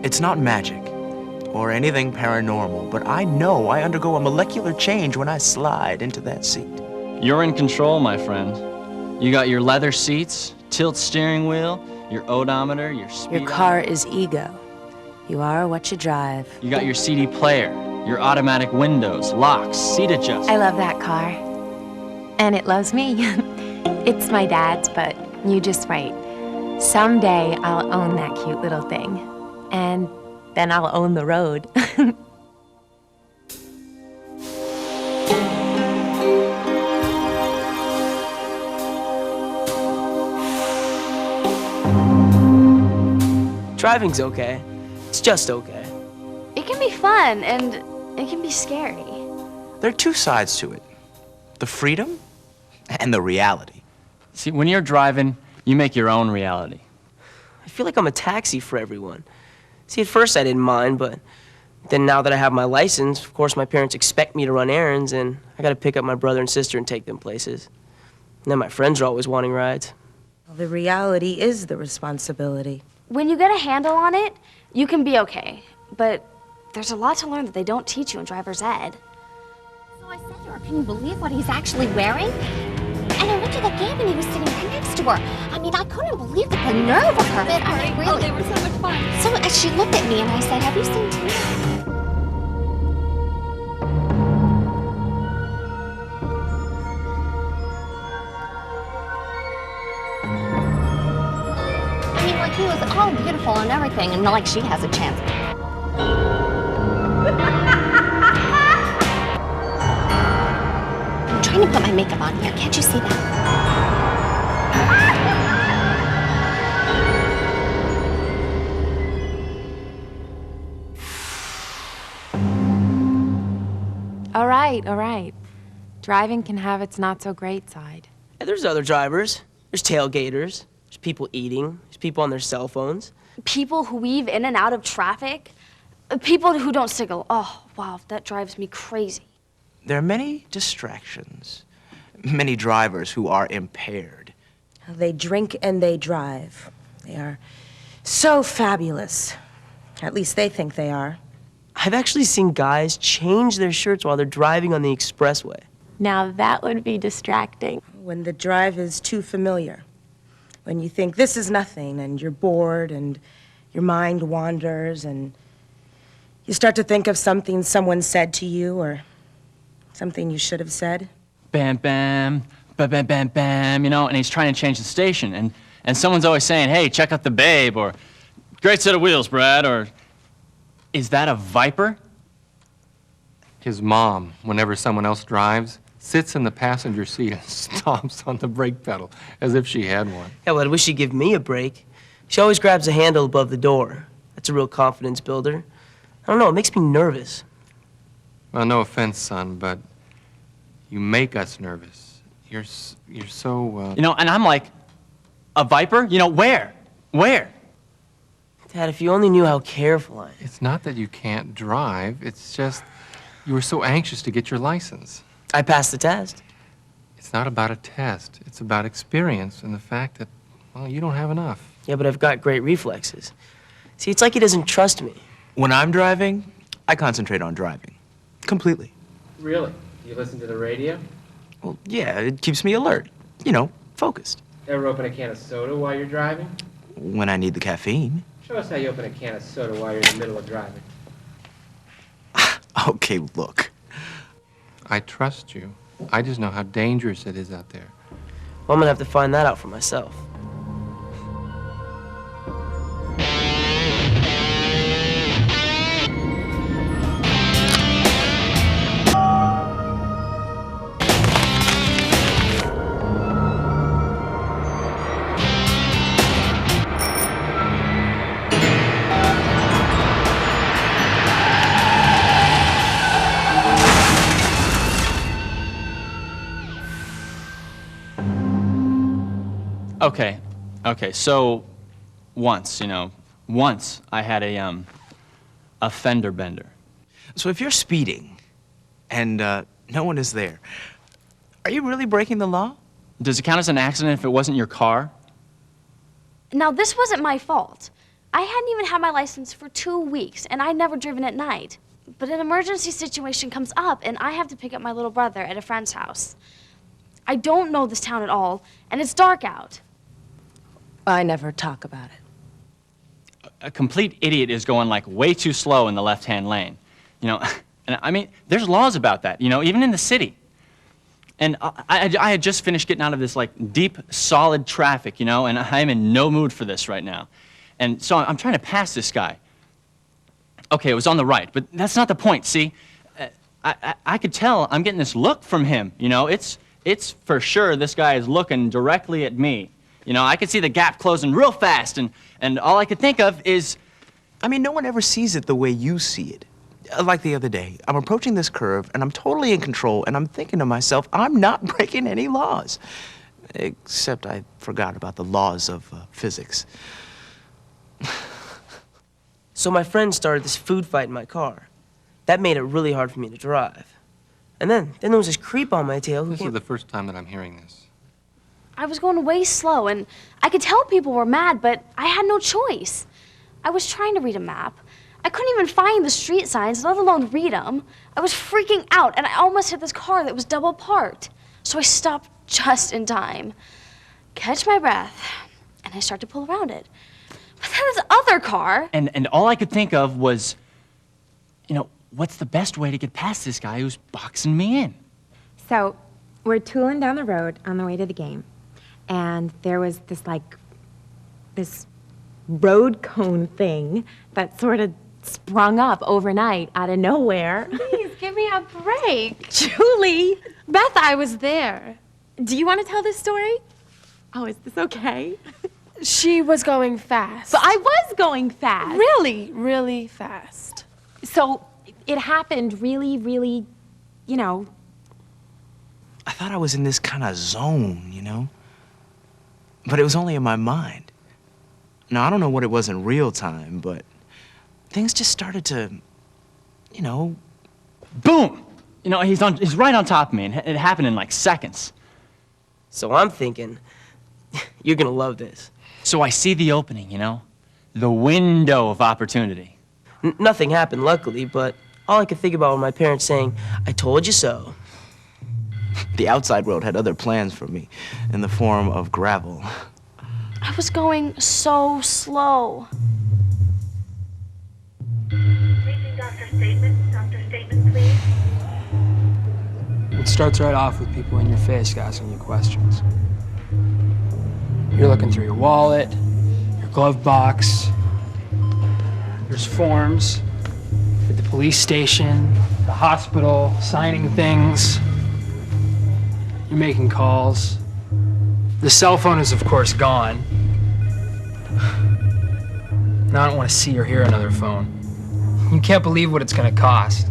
It's not magic or anything paranormal, but I know I undergo a molecular change when I slide into that seat. You're in control, my friend. You got your leather seats, tilt steering wheel, your odometer, your speedometer. Your car is ego. You are what you drive. You got your CD player, your automatic windows, locks, seat adjustment. I love that car. And it loves me. It's my dad's, but you just wait. Someday I'll own that cute little thing. And then I'll own the road. Driving's okay. It's just okay. It can be fun, and it can be scary. There are two sides to it. The freedom and the reality. See, when you're driving, you make your own reality. I feel like I'm a taxi for everyone. See, at first I didn't mind, but then now that I have my license, of course my parents expect me to run errands, and I gotta pick up my brother and sister and take them places. And then my friends are always wanting rides. Well, the reality is the responsibility. When you get a handle on it, you can be okay. But there's a lot to learn that they don't teach you in driver's ed. So I said to her, can you believe what he's actually wearing? And I went to the game and he was sitting right next to her. I mean, I couldn't believe the nerve of her. I mean, really. Oh, they were so much fun. So as she looked at me and I said, have you seen Tina? I mean, like, he was all beautiful and everything, and like she has a chance. I'm trying to put my makeup on here. Can't you see that? All right. Driving can have its not-so-great side. And there's other drivers. There's tailgaters. There's people eating. There's people on their cell phones. People who weave in and out of traffic. People who don't signal. Oh, wow, that drives me crazy. There are many distractions. Many drivers who are impaired. They drink and they drive. They are so fabulous. At least they think they are. I've actually seen guys change their shirts while they're driving on the expressway. Now that would be distracting. When the drive is too familiar. When you think this is nothing and you're bored and your mind wanders and you start to think of something someone said to you or something you should have said. Bam, bam, bam, bam, bam, bam, you know, and he's trying to change the station. And someone's always saying, hey, check out the babe, or great set of wheels, Brad, or is that a Viper? His mom, whenever someone else drives, sits in the passenger seat and stomps on the brake pedal as if she had one. Yeah, well, I wish she'd give me a break. She always grabs the handle above the door. That's a real confidence builder. I don't know, it makes me nervous. Well, no offense, son, but you make us nervous. You're so, You know, and I'm like, a Viper? You know, where? Where? Dad, if you only knew how careful I am. It's not that you can't drive, it's just you were so anxious to get your license. I passed the test. It's not about a test. It's about experience and the fact that, well, you don't have enough. Yeah, but I've got great reflexes. See, it's like he doesn't trust me. When I'm driving, I concentrate on driving. Completely. Really? You listen to the radio? Well, yeah, it keeps me alert. You know, focused. Ever open a can of soda while you're driving? When I need the caffeine. Show us how you open a can of soda while you're in the middle of driving. Okay, look. I trust you. I just know how dangerous it is out there. Well, I'm gonna have to find that out for myself. Okay, so once I had a fender bender. So if you're speeding and no one is there, are you really breaking the law? Does it count as an accident if it wasn't your car? Now, this wasn't my fault. I hadn't even had my license for 2 weeks, and I'd never driven at night. But an emergency situation comes up, and I have to pick up my little brother at a friend's house. I don't know this town at all, and it's dark out. I never talk about it. A complete idiot is going like way too slow in the left-hand lane. You know, and I mean, there's laws about that, you know, even in the city. And I had just finished getting out of this like deep, solid traffic, you know, and I'm in no mood for this right now. And so I'm trying to pass this guy. Okay, it was on the right, but that's not the point, see? I could tell I'm getting this look from him, you know, it's for sure this guy is looking directly at me. You know, I could see the gap closing real fast, and all I could think of is... I mean, no one ever sees it the way you see it. Like the other day, I'm approaching this curve, and I'm totally in control, and I'm thinking to myself, I'm not breaking any laws. Except I forgot about the laws of physics. So my friend started this food fight in my car. That made it really hard for me to drive. And then there was this creep on my tail who This came... is the first time that I'm hearing this. I was going way slow, and I could tell people were mad, but I had no choice. I was trying to read a map. I couldn't even find the street signs, let alone read them. I was freaking out, and I almost hit this car that was double parked. So I stopped just in time. Catch my breath, and I start to pull around it. But then this other car... And all I could think of was, you know, what's the best way to get past this guy who's boxing me in? So we're tooling down the road on the way to the game. And there was this road cone thing that sort of sprung up overnight out of nowhere. Please, give me a break. Julie, Beth, I was there. do you want to tell this story? Oh, is this okay? She was going fast. So I was going fast. Really, really fast. So it happened really, really, you know. I thought I was in this kind of zone, you know? But it was only in my mind. Now, I don't know what it was in real time, but things just started to, you know... Boom! You know, he's right on top of me, and it happened in like seconds. So I'm thinking, you're gonna love this. So I see the opening, you know? The window of opportunity. Nothing happened, luckily, but all I could think about were my parents saying, "I told you so." The outside world had other plans for me, in the form of gravel. I was going so slow. Reaching Dr. Statement. Dr. Statement, please. It starts right off with people in your face asking you questions. You're looking through your wallet, your glove box. There's forms at the police station, the hospital, signing things. You're making calls. The cell phone is, of course, gone. Now I don't want to see or hear another phone. You can't believe what it's going to cost.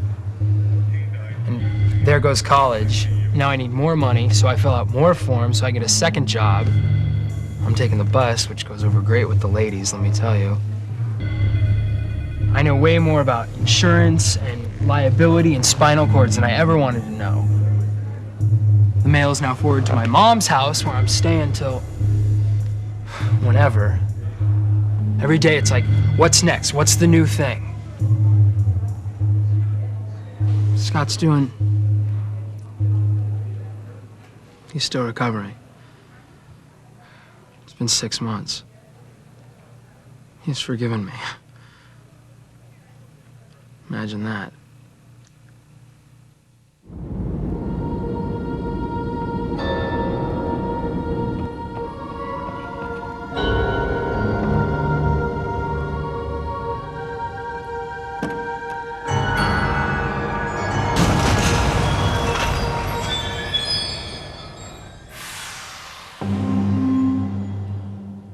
And there goes college. Now I need more money, so I fill out more forms so I get a second job. I'm taking the bus, which goes over great with the ladies, let me tell you. I know way more about insurance and liability and spinal cords than I ever wanted to know. The mail is now forwarded to my mom's house, where I'm staying till whenever. Every day it's like, what's next? What's the new thing? Scott's doing... He's still recovering. It's been 6 months. He's forgiven me. Imagine that.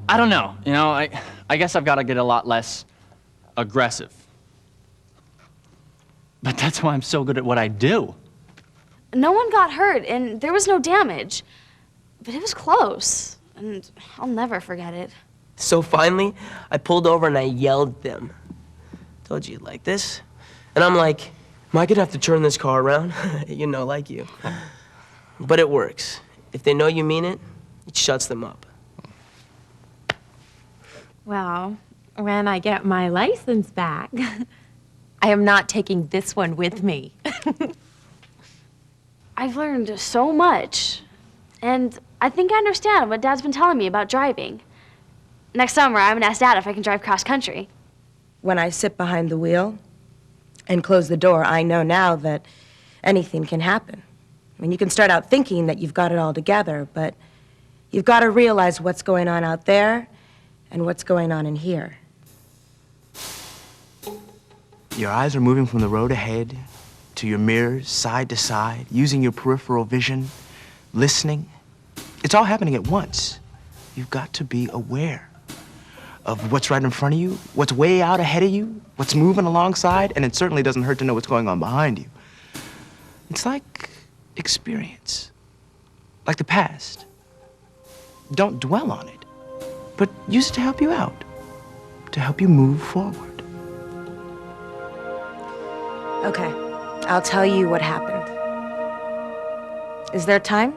I don't know, you know, I guess I've got to get a lot less aggressive. But that's why I'm so good at what I do. No one got hurt, and there was no damage. But it was close, and I'll never forget it. So finally, I pulled over and I yelled at them. Told you you'd like this. And I'm like, am I gonna have to turn this car around? You know, like you. But it works. If they know you mean it, it shuts them up. Well, when I get my license back. I am not taking this one with me. I've learned so much. And I think I understand what Dad's been telling me about driving. Next summer, I'm gonna ask Dad if I can drive cross country. When I sit behind the wheel and close the door, I know now that anything can happen. I mean, you can start out thinking that you've got it all together, but you've got to realize what's going on out there and what's going on in here. Your eyes are moving from the road ahead to your mirrors, side to side, using your peripheral vision, listening. It's all happening at once. You've got to be aware of what's right in front of you, what's way out ahead of you, what's moving alongside, and it certainly doesn't hurt to know what's going on behind you. It's like experience, like the past. Don't dwell on it, but use it to help you out, to help you move forward. Okay, I'll tell you what happened. Is there time?